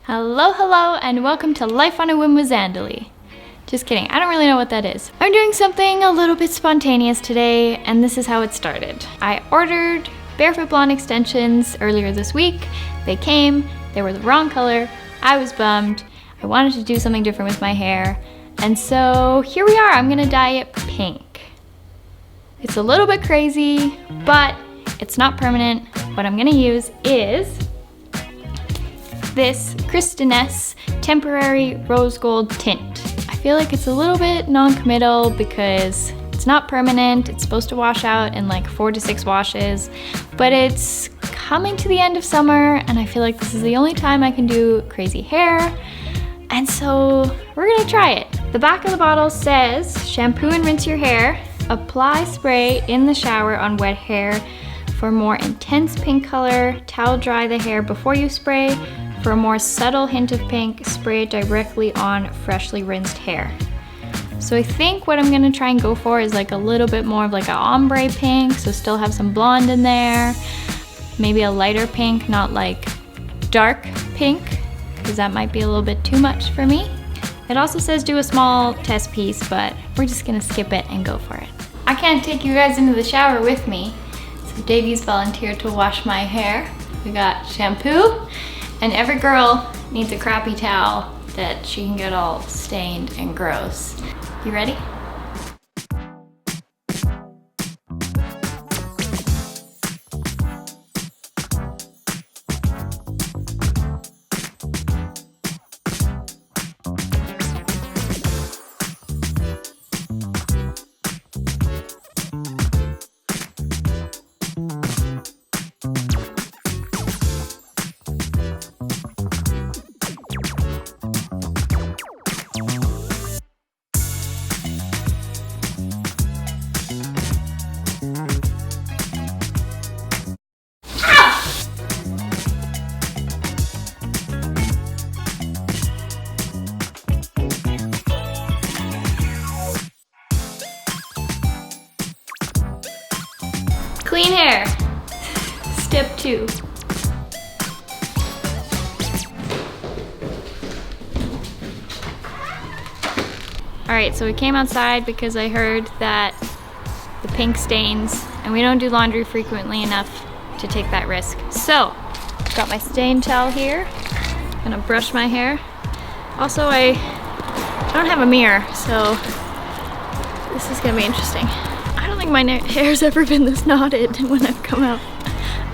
Hello, hello, and welcome to Life on a Whim with Zandalee. Just kidding, I don't really know what that is. I'm doing something a little bit spontaneous today, and this is how it started. I ordered barefoot blonde extensions earlier this week. They came, they were the wrong color, I was bummed. I wanted to do something different with my hair, and so here we are, I'm gonna dye it pink. It's a little bit crazy, but it's not permanent. What I'm gonna use is this Kristen S temporary rose gold tint. I feel like it's a little bit non-committal because it's not permanent. It's supposed to wash out in like 4 to 6 washes, but it's coming to the end of summer and I feel like this is the only time I can do crazy hair. And so we're gonna try it. The back of the bottle says, shampoo and rinse your hair, apply spray in the shower on wet hair for more intense pink color, towel dry the hair before you spray. For a more subtle hint of pink, spray it directly on freshly rinsed hair. So I think what I'm gonna try and go for is like a little bit more of like an ombre pink, so still have some blonde in there. Maybe a lighter pink, not like dark pink, because that might be a little bit too much for me. It also says do a small test piece, but we're just gonna skip it and go for it. I can't take you guys into the shower with me, so Davey's volunteered to wash my hair. We got shampoo, and every girl needs a crappy towel that she can get all stained and gross. You ready? Clean hair. Step 2. Alright, so we came outside because I heard that the pink stains, and we don't do laundry frequently enough to take that risk. So, got my stain towel here. Gonna brush my hair. Also, I don't have a mirror, so this is gonna be interesting. I don't think my hair's ever been this knotted when I've come out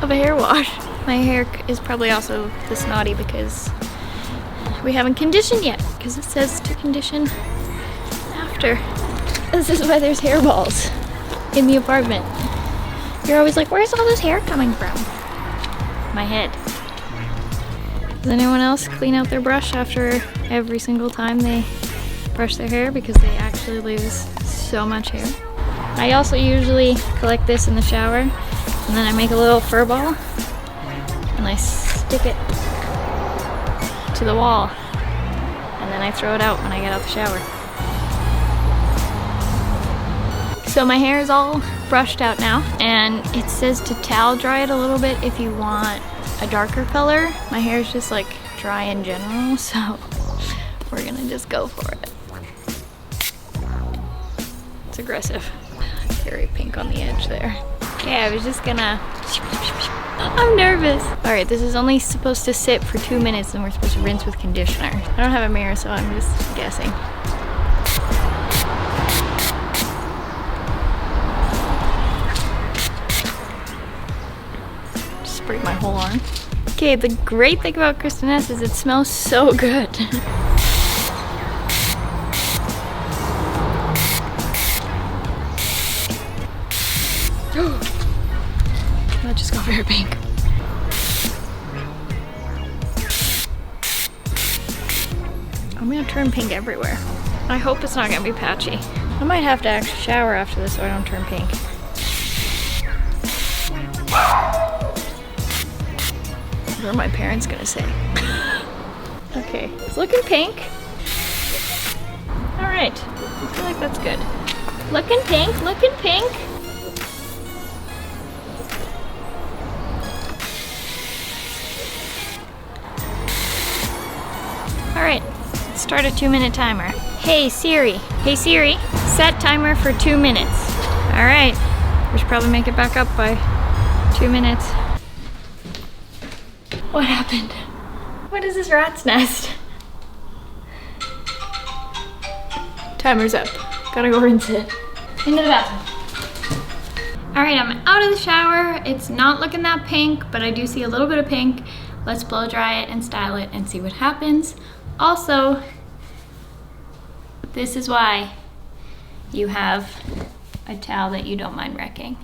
of a hair wash. My hair is probably also this knotty because we haven't conditioned yet, because it says to condition after. This is why there's hairballs in the apartment. You're always like, where's all this hair coming from? My head. Does anyone else clean out their brush after every single time they brush their hair because they actually lose so much hair? I also usually collect this in the shower, and then I make a little fur ball and I stick it to the wall, and then I throw it out when I get out the shower. So my hair is all brushed out now, and it says to towel dry it a little bit if you want a darker color. My hair is just like dry in general, so we're gonna just go for it. It's aggressive. Very pink on the edge there. Okay, I was just gonna... I'm nervous. All right, this is only supposed to sit for 2 minutes and we're supposed to rinse with conditioner. I don't have a mirror, so I'm just guessing. Just sprayed my whole arm. Okay, the great thing about Kristen S is it smells so good. That just got very pink. I'm gonna turn pink everywhere. I hope it's not gonna be patchy. I might have to actually shower after this so I don't turn pink. What are my parents gonna say? Okay, it's looking pink. All right, I feel like that's good. Looking pink, looking pink. All right, let's start a 2-minute timer. Hey Siri, set timer for 2 minutes. All right, we should probably make it back up by 2 minutes. What happened? What is this rat's nest? Timer's up. Gotta go rinse it. Into the bathroom. All right, I'm out of the shower. It's not looking that pink, but I do see a little bit of pink. Let's blow dry it and style it and see what happens. Also, this is why you have a towel that you don't mind wrecking.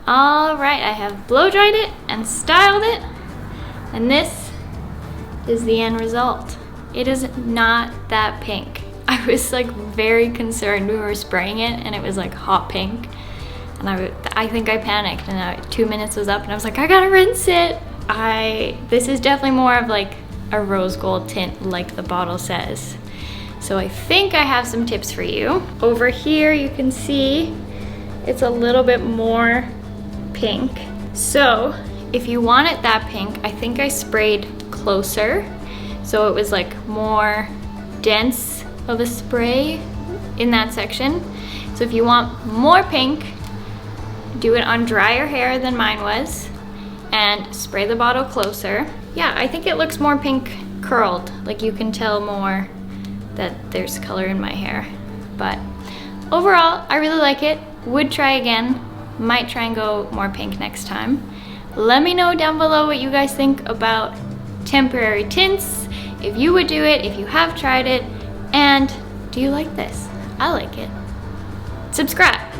All right, I have blow dried it and styled it, and this is the end result. It is not that pink. I was like very concerned. We were spraying it and it was like hot pink, and I think I panicked, and 2 minutes was up and I was like, I gotta rinse it. This is definitely more of like a rose gold tint like the bottle says. So I think I have some tips for you. Over here you can see it's a little bit more pink. So if you want it that pink, I think I sprayed closer, so it was like more dense of a spray in that section. So if you want more pink, do it on drier hair than mine was and spray the bottle closer. Yeah, I think it looks more pink curled, like you can tell more that there's color in my hair. But overall, I really like it. Would try again. Might try and go more pink next time. Let me know down below what you guys think about temporary tints, if you would do it, if you have tried it, and do you like this? I like it. Subscribe.